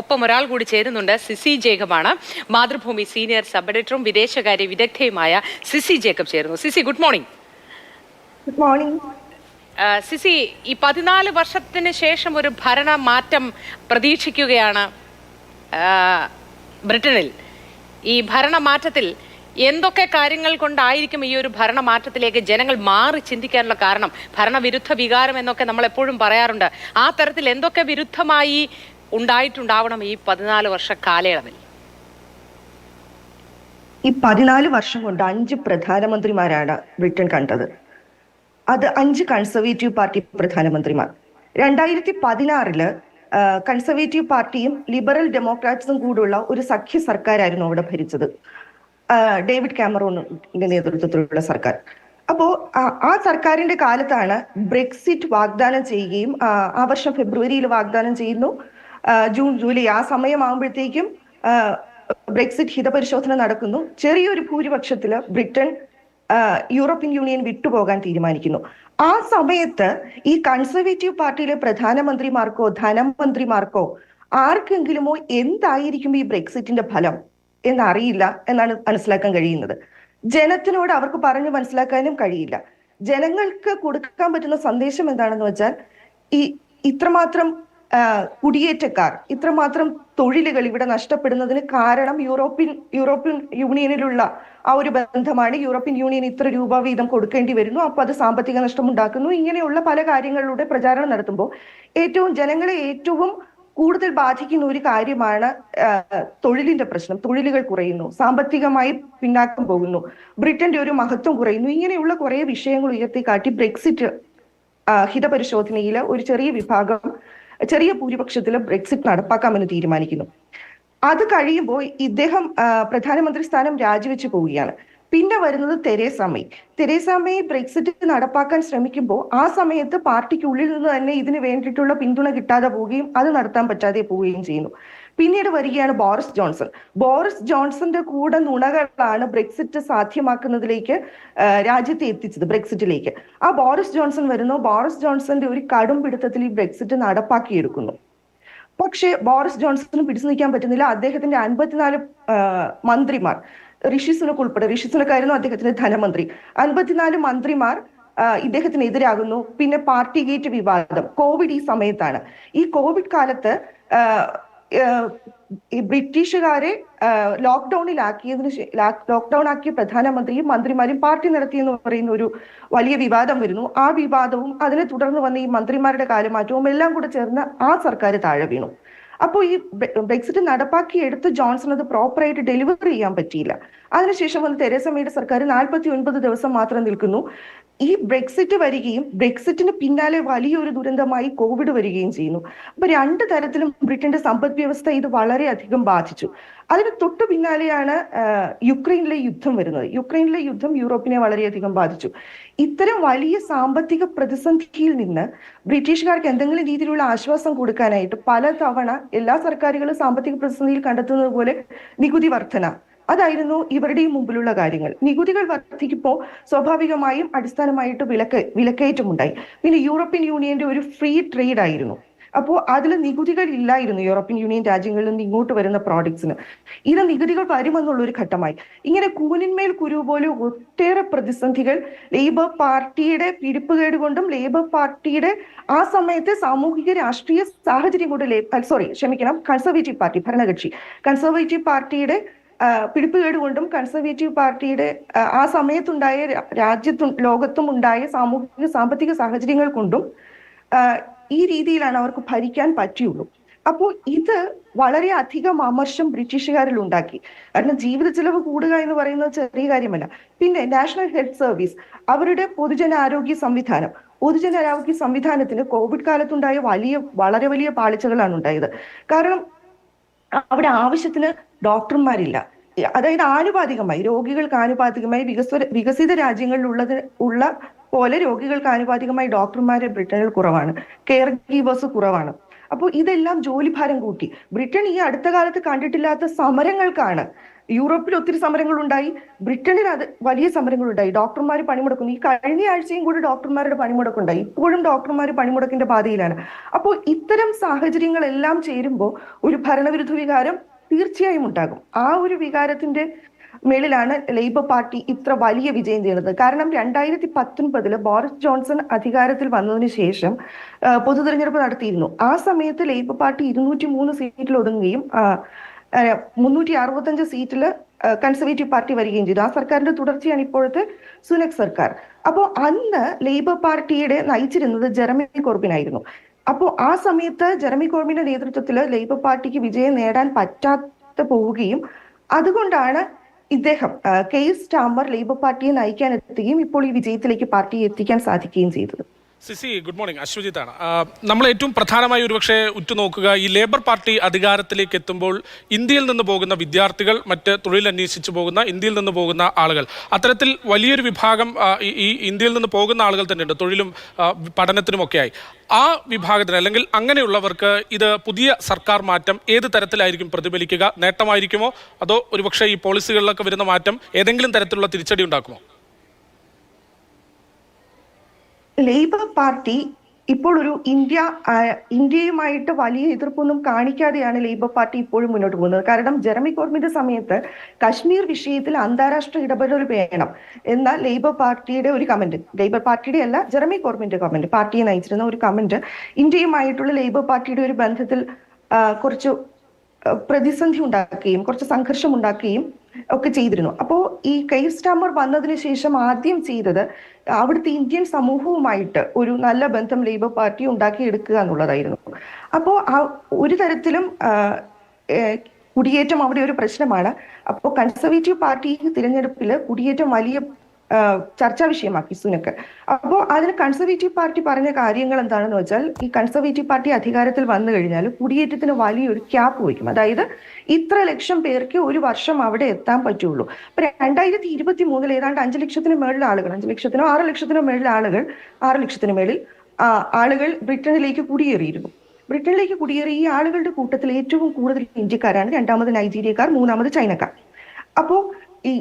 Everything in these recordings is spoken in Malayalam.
ഒപ്പം ഒരാൾ കൂടി ചേരുന്നുണ്ട്. സിസി ജേക്കബാണ്. മാതൃഭൂമി സീനിയർ സബ് എഡിറ്ററും വിദേശകാര്യ വിദഗ്ധയുമായ സിസി ജേക്കബ് ചേരുന്നു. Cissy, good morning. Good morning. Cissy, ഈ 14 വർഷത്തിന് ശേഷം ഒരു ഭരണ മാറ്റം പ്രതീക്ഷിക്കുകയാണ് ബ്രിട്ടനിൽ. ഈ ഭരണമാറ്റത്തിൽ എന്തൊക്കെ കാര്യങ്ങൾ കൊണ്ടായിരിക്കും ഈ ഒരു ഭരണമാറ്റത്തിലേക്ക് ജനങ്ങൾ മാറി ചിന്തിക്കാനുള്ള കാരണം? ഭരണവിരുദ്ധ വികാരം എന്നൊക്കെ നമ്മൾ എപ്പോഴും പറയാറുണ്ട്. ആ തരത്തിൽ എന്തൊക്കെ വിരുദ്ധമായി ഉണ്ടായിട്ടുണ്ടാവണം ഈ 14 വർഷ കാലയളവിൽ? ഈ 14 വർഷം കൊണ്ട് 5 പ്രധാനമന്ത്രിമാരാണ് ബ്രിട്ടൻ കണ്ടത്. അത് 5 കൺസർവേറ്റീവ് പാർട്ടി പ്രധാനമന്ത്രിമാർ. 2016 കൺസർവേറ്റീവ് പാർട്ടിയും ലിബറൽ ഡെമോക്രാറ്റ്സും കൂടുള്ള ഒരു സഖ്യ സർക്കാരായിരുന്നു അവിടെ ഭരിച്ചത്, ഡേവിഡ് കാമറൂണിന്റെ നേതൃത്വത്തിലുള്ള സർക്കാർ. അപ്പോ ആ സർക്കാരിന്റെ കാലത്താണ് ബ്രെക്സിറ്റ് വാഗ്ദാനം ചെയ്യുകയും ആ വർഷം ഫെബ്രുവരിയിൽ വാഗ്ദാനം ചെയ്യുന്നു. ജൂൺ ജൂലൈ ആ സമയമാകുമ്പോഴത്തേക്കും ബ്രെക്സിറ്റ് ഹിതപരിശോധന നടക്കുന്നു. ചെറിയൊരു ഭൂരിപക്ഷത്തില് ബ്രിട്ടൻ യൂറോപ്യൻ യൂണിയൻ വിട്ടുപോകാൻ തീരുമാനിക്കുന്നു. ആ സമയത്ത് ഈ കൺസർവേറ്റീവ് പാർട്ടിയിലെ പ്രധാനമന്ത്രിമാർക്കോ ധനമന്ത്രിമാർക്കോ ആർക്കെങ്കിലുമോ എന്തായിരിക്കും ഈ ബ്രെക്സിറ്റിന്റെ ഫലം എന്നറിയില്ല എന്നാണ് മനസ്സിലാക്കാൻ കഴിയുന്നത്. ജനത്തിനോട് അവർക്ക് പറഞ്ഞു മനസ്സിലാക്കാനും കഴിയില്ല. ജനങ്ങൾക്ക് കൊടുക്കാൻ പറ്റുന്ന സന്ദേശം എന്താണെന്ന് വെച്ചാൽ, ഇത്രമാത്രം കുടിയേറ്റക്കാർ, ഇത്രമാത്രം തൊഴിലുകൾ ഇവിടെ നഷ്ടപ്പെടുന്നതിന് കാരണം യൂറോപ്യൻ യൂണിയനിലുള്ള ആ ഒരു ബന്ധമാണ്. യൂറോപ്യൻ യൂണിയൻ ഇത്ര രൂപ വീതം കൊടുക്കേണ്ടി വരുന്നു, അപ്പൊ അത് സാമ്പത്തിക നഷ്ടം ഉണ്ടാക്കുന്നു. ഇങ്ങനെയുള്ള പല കാര്യങ്ങളിലൂടെ പ്രചാരണം നടത്തുമ്പോൾ ജനങ്ങളെ ഏറ്റവും കൂടുതൽ ബാധിക്കുന്ന ഒരു കാര്യമാണ് തൊഴിലിന്റെ പ്രശ്നം. തൊഴിലുകൾ കുറയുന്നു, സാമ്പത്തികമായി പിന്നാക്കം പോകുന്നു, ബ്രിട്ടന്റെ ഒരു മഹത്വം കുറയുന്നു. ഇങ്ങനെയുള്ള കുറെ വിഷയങ്ങൾ ഉയർത്തിക്കാട്ടി ബ്രെക്സിറ്റ് ഹിതപരിശോധനയിൽ ഒരു ചെറിയ ഭൂരിപക്ഷത്തിൽ ബ്രെക്സിറ്റ് നടപ്പാക്കാമെന്ന് തീരുമാനിക്കുന്നു. അത് കഴിയുമ്പോൾ ഇദ്ദേഹം പ്രധാനമന്ത്രി സ്ഥാനം രാജിവെച്ച് പോവുകയാണ്. പിന്നെ വരുന്നത് തെരേസ മെയ് ബ്രെക്സിറ്റ് നടപ്പാക്കാൻ ശ്രമിക്കുമ്പോൾ ആ സമയത്ത് പാർട്ടിക്കുള്ളിൽ നിന്ന് തന്നെ ഇതിന് വേണ്ടിയിട്ടുള്ള പിന്തുണ കിട്ടാതെ പോവുകയും അത് നടത്താൻ പറ്റാതെ പോവുകയും ചെയ്യുന്നു. പിന്നീട് വരികയാണ് ബോറിസ് ജോൺസന്റെ കൂടെ നുണകളാണ് ബ്രെക്സിറ്റ് സാധ്യമാക്കുന്നതിലേക്ക് രാജ്യത്തെ എത്തിച്ചത്, ബ്രെക്സിറ്റിലേക്ക്. ആ ബോറിസ് ജോൺസന്റെ ഒരു കടും പിടുത്തത്തിൽ ഈ ബ്രെക്സിറ്റ് നടപ്പാക്കിയെടുക്കുന്നു. പക്ഷേ ബോറിസ് ജോൺസന് പിടിച്ചു നിൽക്കാൻ പറ്റുന്നില്ല. അദ്ദേഹത്തിന്റെ 54 മന്ത്രിമാർ, ഋഷി സുനക്കായിരുന്നു അദ്ദേഹത്തിന്റെ ധനമന്ത്രി, 54 മന്ത്രിമാർ ഇദ്ദേഹത്തിനെതിരാകുന്നു. പിന്നെ പാർട്ടി ഗേറ്റ് വിവാദം, കോവിഡ് ഈ സമയത്താണ്. ഈ കോവിഡ് കാലത്ത് ഈ ബ്രിട്ടീഷുകാരെ ലോക്ക്ഡൌൺ ആക്കിയ പ്രധാനമന്ത്രിയും മന്ത്രിമാരും പാർട്ടി നടത്തിയെന്ന് പറയുന്ന ഒരു വലിയ വിവാദം വരുന്നു. ആ വിവാദവും അതിനെ തുടർന്ന് വന്ന ഈ മന്ത്രിമാരുടെ കാലമാറ്റവും എല്ലാം കൂടെ ചേർന്ന് ആ സർക്കാർ താഴെ വീണു. അപ്പോൾ ഈ ബ്രെക്സിറ്റ് നടപ്പാക്കി എടുത്ത് ജോൺസൺ അത് പ്രോപ്പറായിട്ട് ഡെലിവർ ചെയ്യാൻ പറ്റിയില്ല. അതിനുശേഷം വന്ന് തെരേസ മെയുടെ സർക്കാർ 49 ദിവസം മാത്രം നിൽക്കുന്നു. ഈ ബ്രെക്സിറ്റ് വരികയും ബ്രെക്സിറ്റിന് പിന്നാലെ വലിയൊരു ദുരന്തമായി കോവിഡ് വരികയും ചെയ്യുന്നു. അപ്പൊ 2 തരത്തിലും ബ്രിട്ടന്റെ സമ്പദ് വ്യവസ്ഥ ഇത് വളരെയധികം ബാധിച്ചു. അതിന് തൊട്ടു പിന്നാലെയാണ് യുക്രൈനിലെ യുദ്ധം വരുന്നത്. യുക്രൈനിലെ യുദ്ധം യൂറോപ്പിനെ വളരെയധികം ബാധിച്ചു. ഇത്തരം വലിയ സാമ്പത്തിക പ്രതിസന്ധിയിൽ നിന്ന് ബ്രിട്ടീഷുകാർക്ക് എന്തെങ്കിലും രീതിയിലുള്ള ആശ്വാസം കൊടുക്കാനായിട്ട് പലതവണ എല്ലാ സർക്കാരുകളും സാമ്പത്തിക പ്രതിസന്ധിയിൽ കണ്ടെത്തുന്നത് പോലെ നികുതി വർധന, അതായിരുന്നു ഇവരുടെയും മുമ്പിലുള്ള കാര്യങ്ങൾ. നികുതികൾ വർദ്ധിക്കുമ്പോൾ സ്വാഭാവികമായും അടിസ്ഥാനമായിട്ട് വിലക്കയറ്റമുണ്ടായി. പിന്നെ യൂറോപ്യൻ യൂണിയന്റെ ഒരു ഫ്രീ ട്രേഡ് ആയിരുന്നു. അപ്പോൾ അതിൽ നികുതികൾ ഇല്ലായിരുന്നു യൂറോപ്യൻ യൂണിയൻ രാജ്യങ്ങളിൽ നിന്ന് ഇങ്ങോട്ട് വരുന്ന പ്രോഡക്ട്സിന്. ഇത് നികുതികൾ വരുമെന്നുള്ള ഒരു ഘട്ടമായി. ഇങ്ങനെ കൂനിന്മേൽ കുരു പോലെ ഒട്ടേറെ പ്രതിസന്ധികൾ ലേബർ പാർട്ടിയുടെ പിടിപ്പുകേട് കൊണ്ടും ലേബർ പാർട്ടിയുടെ ആ സമയത്തെ സാമൂഹിക രാഷ്ട്രീയ സാഹചര്യം കൊണ്ട് കൺസർവേറ്റീവ് പാർട്ടി ഭരണകക്ഷി കൺസർവേറ്റീവ് പാർട്ടിയുടെ പിടിപ്പുകേട് കൊണ്ടും കൺസർവേറ്റീവ് പാർട്ടിയുടെ ആ സമയത്തുണ്ടായ ലോകത്തും ഉണ്ടായ സാമ്പത്തിക സാഹചര്യങ്ങൾ കൊണ്ടും ഈ രീതിയിലാണ് അവർക്ക് ഭരിക്കാൻ പറ്റിയുള്ളൂ. അപ്പോൾ ഇത് വളരെ അധികം അമർഷം ബ്രിട്ടീഷുകാരിൽ ഉണ്ടാക്കി. കാരണം ജീവിത ചെലവ് കൂടുക എന്ന് പറയുന്നത് ചെറിയ കാര്യമല്ല. പിന്നെ നാഷണൽ ഹെൽത്ത് സർവീസ്, അവരുടെ പൊതുജനാരോഗ്യ സംവിധാനത്തിന് കോവിഡ് കാലത്തുണ്ടായ വളരെ വലിയ പാളിച്ചകളാണ് ഉണ്ടായത്. കാരണം അവിടെ ആവശ്യത്തിന് ഡോക്ടർമാരില്ല. അതായത് രോഗികൾക്ക് ആനുപാതികമായി വികസിത രാജ്യങ്ങളിൽ ഉള്ള പോലെ രോഗികൾക്ക് ആനുപാതികമായി ഡോക്ടർമാരെ ബ്രിട്ടനിൽ കുറവാണ്, കെയർ ഗീവേഴ്സ് കുറവാണ്. അപ്പോൾ ഇതെല്ലാം ജോലിഭാരം കൂട്ടി. ബ്രിട്ടൻ ഈ അടുത്ത കാലത്ത് കണ്ടിട്ടില്ലാത്ത സമരങ്ങൾക്കാണ്. യൂറോപ്പിൽ ഒത്തിരി സമരങ്ങൾ ഉണ്ടായി, ബ്രിട്ടനിൽ അത് വലിയ സമരങ്ങൾ ഉണ്ടായി. ഡോക്ടർമാർ പണിമുടക്കുന്നു. ഈ കഴിഞ്ഞ ആഴ്ചയും കൂടി ഡോക്ടർമാരുടെ പണിമുടക്കുണ്ടായി. ഇപ്പോഴും ഡോക്ടർമാർ പണിമുടക്കിന്റെ പാതയിലാണ്. അപ്പോൾ ഇത്തരം സാഹചര്യങ്ങളെല്ലാം ചേരുമ്പോൾ ഒരു ഭരണവിരുദ്ധ വികാരം തീർച്ചയായും ഉണ്ടാകും. ആ ഒരു വികാരത്തിന്റെ മേളിലാണ് ലേബർ പാർട്ടി ഇത്ര വലിയ വിജയം ചെയ്യുന്നത്. കാരണം 2019 ബോറിസ് ജോൺസൺ അധികാരത്തിൽ വന്നതിന് ശേഷം പൊതു തെരഞ്ഞെടുപ്പ് നടത്തിയിരുന്നു. ആ സമയത്ത് ലേബർ പാർട്ടി 203 സീറ്റിൽ ഒതുങ്ങുകയും 365 സീറ്റിൽ കൺസർവേറ്റീവ് പാർട്ടി വരികയും ചെയ്തു. ആ സർക്കാരിന്റെ തുടർച്ചയാണ് ഇപ്പോഴത്തെ സുനക് സർക്കാർ. അപ്പോൾ അന്ന് ലേബർ പാർട്ടിയുടെ നയിച്ചിരുന്നത് ജെറമി കോർബിൻ ആയിരുന്നു. അപ്പോൾ ആ സമയത്ത് ജെറമി കോർബിന്റെ നേതൃത്വത്തിൽ ലേബർ പാർട്ടിക്ക് വിജയം നേടാൻ പറ്റാതെ പോവുകയും അതുകൊണ്ടാണ് ഇദ്ദേഹം കെയ്ർ സ്റ്റാമർ ലേബർ പാർട്ടിയെ നയിക്കാൻ എത്തുകയും ഇപ്പോൾ ഈ വിജയത്തിലേക്ക് പാർട്ടിയെ എത്തിക്കാൻ സാധിക്കുകയും ചെയ്തത്. സിസി, ഗുഡ് മോർണിംഗ്. അശ്വജിത്താണ്. നമ്മൾ ഏറ്റവും പ്രധാനമായി ഒരുപക്ഷെ ഉറ്റുനോക്കുക, ഈ ലേബർ പാർട്ടി അധികാരത്തിലേക്ക് എത്തുമ്പോൾ ഇന്ത്യയിൽ നിന്ന് പോകുന്ന വിദ്യാർത്ഥികൾ, മറ്റ് തൊഴിലന്വേഷിച്ച് പോകുന്ന ഇന്ത്യയിൽ നിന്ന് പോകുന്ന ആളുകൾ, അത്തരത്തിൽ വലിയൊരു വിഭാഗം ഈ ഇന്ത്യയിൽ നിന്ന് പോകുന്ന ആളുകൾ തന്നെയുണ്ട്, തൊഴിലും പഠനത്തിനുമൊക്കെയായി. ആ വിഭാഗത്തിന് അല്ലെങ്കിൽ അങ്ങനെയുള്ളവർക്ക് ഇത് പുതിയ സർക്കാർ മാറ്റം ഏത് തരത്തിലായിരിക്കും പ്രതിഫലിക്കുക? നേട്ടമായിരിക്കുമോ, അതോ ഒരുപക്ഷെ ഈ പോളിസികളിലൊക്കെ വരുന്ന മാറ്റം ഏതെങ്കിലും തരത്തിലുള്ള തിരിച്ചടി ഉണ്ടാക്കുമോ? ലേബർ പാർട്ടി ഇപ്പോൾ ഒരു ഇന്ത്യയുമായിട്ട് വലിയ എതിർപ്പൊന്നും കാണിക്കാതെയാണ് ലേബർ പാർട്ടി ഇപ്പോഴും മുന്നോട്ട് പോകുന്നത്. കാരണം ജെറമി കോർബിന്റെ സമയത്ത് കശ്മീർ വിഷയത്തിൽ അന്താരാഷ്ട്ര ഇടപെടൽ വേണം എന്ന ലേബർ പാർട്ടിയുടെ ഒരു കമന്റ്, ലേബർ പാർട്ടിയുടെ അല്ല, ജെറമി കോർബിന്റെ കമന്റ്, പാർട്ടിയെ നയിച്ചിരുന്ന ഒരു കമന്റ് ഇന്ത്യയുമായിട്ടുള്ള ലേബർ പാർട്ടിയുടെ ഒരു ബന്ധത്തിൽ കുറച്ച് പ്രതിസന്ധി ഉണ്ടാക്കുകയും കുറച്ച് സംഘർഷം ഉണ്ടാക്കുകയും ഒക്കെ ചെയ്തിരുന്നു. അപ്പോൾ ഈ കെയ്ർ സ്റ്റാമർ വന്നതിന് ശേഷം ആദ്യം ചെയ്തത് അവിടുത്തെ ഇന്ത്യൻ സമൂഹവുമായിട്ട് ഒരു നല്ല ബന്ധം ലേബർ പാർട്ടി ഉണ്ടാക്കിയെടുക്കുക എന്നുള്ളതായിരുന്നു. അപ്പോൾ ഒരു തരത്തിലും കുടിയേറ്റം അവിടെ ഒരു പ്രശ്നമാണ്. അപ്പോൾ കൺസർവേറ്റീവ് പാർട്ടി തിരഞ്ഞെടുപ്പിൽ കുടിയേറ്റം വലിയ ചർച്ചാ വിഷയമാക്കി സുനക്ക്. അപ്പോൾ അതിന് കൺസർവേറ്റീവ് പാർട്ടി പറഞ്ഞ കാര്യങ്ങൾ എന്താണെന്ന് വെച്ചാൽ, ഈ കൺസർവേറ്റീവ് പാർട്ടി അധികാരത്തിൽ വന്നു കഴിഞ്ഞാൽ കുടിയേറ്റത്തിന് വലിയൊരു ക്യാപ്പ് വയ്ക്കും. അതായത് ഇത്ര ലക്ഷം പേർക്ക് ഒരു വർഷം അവിടെ എത്താൻ പറ്റുള്ളൂ. അപ്പൊ 2023 ഏതാണ്ട് 5 ലക്ഷത്തിന് മേളിൽ ആളുകൾ, 5 ലക്ഷത്തിനോ 6 ലക്ഷത്തിനോ മേളിൽ ആളുകൾ, 6 ലക്ഷത്തിന് മേളിൽ ആളുകൾ ബ്രിട്ടനിലേക്ക് കുടിയേറിയിരുന്നു. ബ്രിട്ടനിലേക്ക് കുടിയേറി ഈ ആളുകളുടെ കൂട്ടത്തിൽ ഏറ്റവും കൂടുതൽ ഇന്ത്യക്കാരാണ്, രണ്ടാമത് നൈജീരിയക്കാർ, മൂന്നാമത് ചൈനക്കാർ. അപ്പോ ഈ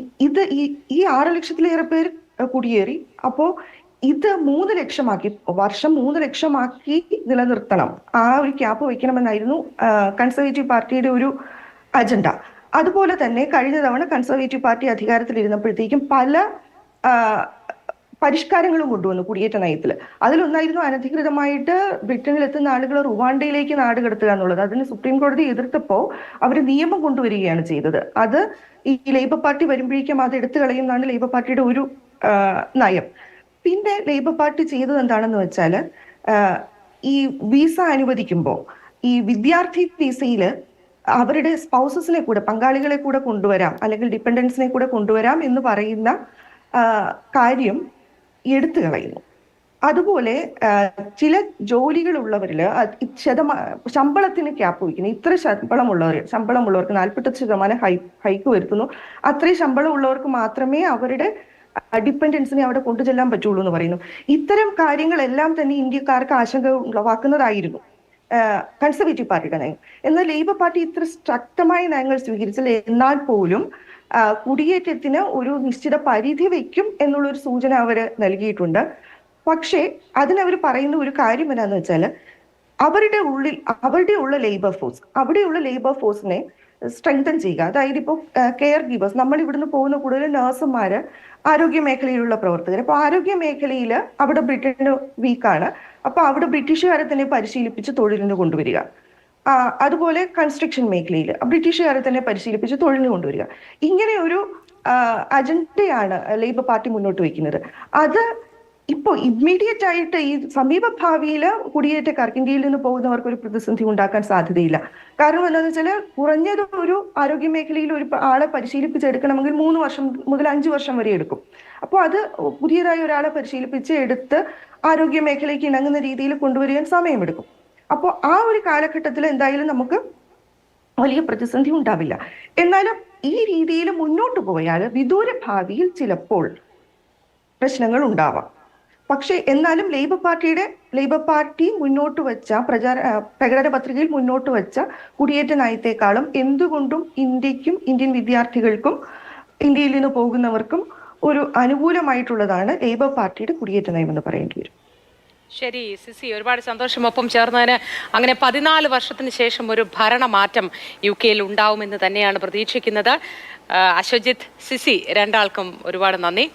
6 ലക്ഷത്തിലേറെ പേർ കുടിയേറി. അപ്പോ ഇത് 3 ലക്ഷമാക്കി, വർഷം 3 ലക്ഷമാക്കി നിലനിർത്തണം, ആ ഒരു ക്യാപ്പ് വയ്ക്കണമെന്നായിരുന്നു കൺസർവേറ്റീവ് പാർട്ടിയുടെ ഒരു അജണ്ട. അതുപോലെ തന്നെ കഴിഞ്ഞ തവണ കൺസർവേറ്റീവ് പാർട്ടി അധികാരത്തിലിരുന്നപ്പോഴത്തേക്കും പല പരിഷ്കാരങ്ങളും കൊണ്ടുവന്നു കുടിയേറ്റ നയത്തിൽ. അതിലൊന്നായിരുന്നു അനധികൃതമായിട്ട് ബ്രിട്ടനിൽ എത്തുന്ന ആളുകൾ റുവാണ്ടയിലേക്ക് നാടുകടത്തുക എന്നുള്ളത്. അതിന് സുപ്രീം കോടതി എതിർത്തപ്പോൾ അവർ നിയമം കൊണ്ടുവരികയാണ് ചെയ്തത്. അത് ഈ ലേബർ പാർട്ടി വരുമ്പോഴേക്കും അത് എടുത്തു കളയുന്നതാണ് ലേബർ പാർട്ടിയുടെ ഒരു നയം. പിന്നെ ലേബർ പാർട്ടി ചെയ്തത് എന്താണെന്ന് വെച്ചാൽ, ഈ വിസ അനുവദിക്കുമ്പോൾ ഈ വിദ്യാർത്ഥി വിസയിൽ അവരുടെ സ്പൗസസിനെ കൂടെ, പങ്കാളികളെ കൂടെ കൊണ്ടുവരാം, അല്ലെങ്കിൽ ഡിപ്പെൻഡൻസിനെ കൂടെ കൊണ്ടുവരാം എന്ന് പറയുന്ന കാര്യം എടുത്തു കളയുന്നു. അതുപോലെ ചില ജോലികളുള്ളവരിൽ ശമ്പളത്തിന് ക്യാപ്പ് വയ്ക്കുന്നു. ഇത്ര ശമ്പളമുള്ളവർക്ക് 48% ഹൈക്ക് വരുത്തുന്നു. അത്രയും ശമ്പളമുള്ളവർക്ക് മാത്രമേ അവരുടെ ഡിപ്പെൻഡൻസിനെ അവിടെ കൊണ്ടുചെല്ലാൻ പറ്റുള്ളൂ എന്ന് പറയുന്നു. ഇത്തരം കാര്യങ്ങളെല്ലാം തന്നെ ഇന്ത്യക്കാർക്ക് ആശങ്ക ഉളവാക്കുന്നതായിരുന്നു കൺസർവേറ്റീവ് പാർട്ടിയുടെ നയം. എന്നാൽ ലേബർ പാർട്ടി ഇത്ര ശക്തമായ നയങ്ങൾ സ്വീകരിച്ചാൽ എന്നാൽ പോലും കുടിയേറ്റത്തിന് ഒരു നിശ്ചിത പരിധി വയ്ക്കും എന്നുള്ളൊരു സൂചന അവർ നൽകിയിട്ടുണ്ട്. പക്ഷേ അതിനവർ പറയുന്ന ഒരു കാര്യം എന്താണെന്ന് വെച്ചാൽ, അവിടെയുള്ള ലേബർ ഫോഴ്സിനെ സ്ട്രെങ്തൻ ചെയ്യുക. അതായത് ഇപ്പോൾ കെയർ ഗീവേഴ്സ്, നമ്മൾ ഇവിടുന്ന് പോകുന്ന കൂടുതൽ നഴ്സുമാര്, ആരോഗ്യ മേഖലയിലുള്ള പ്രവർത്തകർ. അപ്പൊ ആരോഗ്യ മേഖലയിൽ അവിടെ ബ്രിട്ടന് വീക്കാണ്. അപ്പൊ അവിടെ ബ്രിട്ടീഷുകാരെ തന്നെ പരിശീലിപ്പിച്ച് തൊഴിലിന് കൊണ്ടുവരിക. അതുപോലെ കൺസ്ട്രക്ഷൻ മേഖലയിൽ ബ്രിട്ടീഷുകാരെ തന്നെ പരിശീലിപ്പിച്ച് തൊഴിലിന് കൊണ്ടുവരിക. ഇങ്ങനെ ഒരു അജണ്ടയാണ് ലേബർ പാർട്ടി മുന്നോട്ട് വയ്ക്കുന്നത്. അത് ഇപ്പോൾ ഇമ്മീഡിയറ്റ് ആയിട്ട് ഈ സമീപ ഭാവിയിൽ കുടിയേറ്റക്കാർക്ക്, ഇന്ത്യയിൽ നിന്ന് പോകുന്നവർക്ക് ഒരു പ്രതിസന്ധി ഉണ്ടാക്കാൻ സാധ്യതയില്ല. കാരണം എന്താണെന്ന് വെച്ചാൽ, കുറഞ്ഞത് ഒരു ആരോഗ്യ മേഖലയിൽ ഒരു ആളെ പരിശീലിപ്പിച്ചെടുക്കണമെങ്കിൽ 3 വർഷം മുതൽ 5 വർഷം വരെ എടുക്കും. അപ്പോൾ അത് പുതിയതായി ഒരാളെ പരിശീലിപ്പിച്ച് എടുത്ത് ആരോഗ്യ മേഖലയ്ക്ക് ഇണങ്ങുന്ന രീതിയിൽ കൊണ്ടുവരാൻ സമയമെടുക്കും. അപ്പോൾ ആ ഒരു കാലഘട്ടത്തിൽ എന്തായാലും നമുക്ക് വലിയ പ്രതിസന്ധി ഉണ്ടാവില്ല. എന്നാലും ഈ രീതിയിൽ മുന്നോട്ട് പോയാൽ വിദൂര ഭാവിയിൽ ചിലപ്പോൾ പ്രശ്നങ്ങൾ ഉണ്ടാവാം. പക്ഷേ എന്നാലും ലേബർ പാർട്ടി മുന്നോട്ട് വെച്ച പ്രകടന പത്രികയിൽ മുന്നോട്ട് വെച്ച കുടിയേറ്റ നയത്തെക്കാളും എന്തുകൊണ്ടും ഇന്ത്യക്കും ഇന്ത്യൻ വിദ്യാർത്ഥികൾക്കും ഇന്ത്യയിൽ നിന്ന് പോകുന്നവർക്കും ഒരു അനുകൂലമായിട്ടുള്ളതാണ് ലേബർ പാർട്ടിയുടെ കുടിയേറ്റ നയം എന്ന് പറയേണ്ടി വരും. ശരി സിസി, ഒരുപാട് സന്തോഷം ഒപ്പം ചേർന്നതിന്. അങ്ങനെ 14 വർഷത്തിന് ശേഷം ഒരു ഭരണമാറ്റം UK ഉണ്ടാവുമെന്ന് തന്നെയാണ് പ്രതീക്ഷിക്കുന്നത്. അശ്വജിത്ത്, സിസി, രണ്ടാൾക്കും ഒരുപാട് നന്ദി.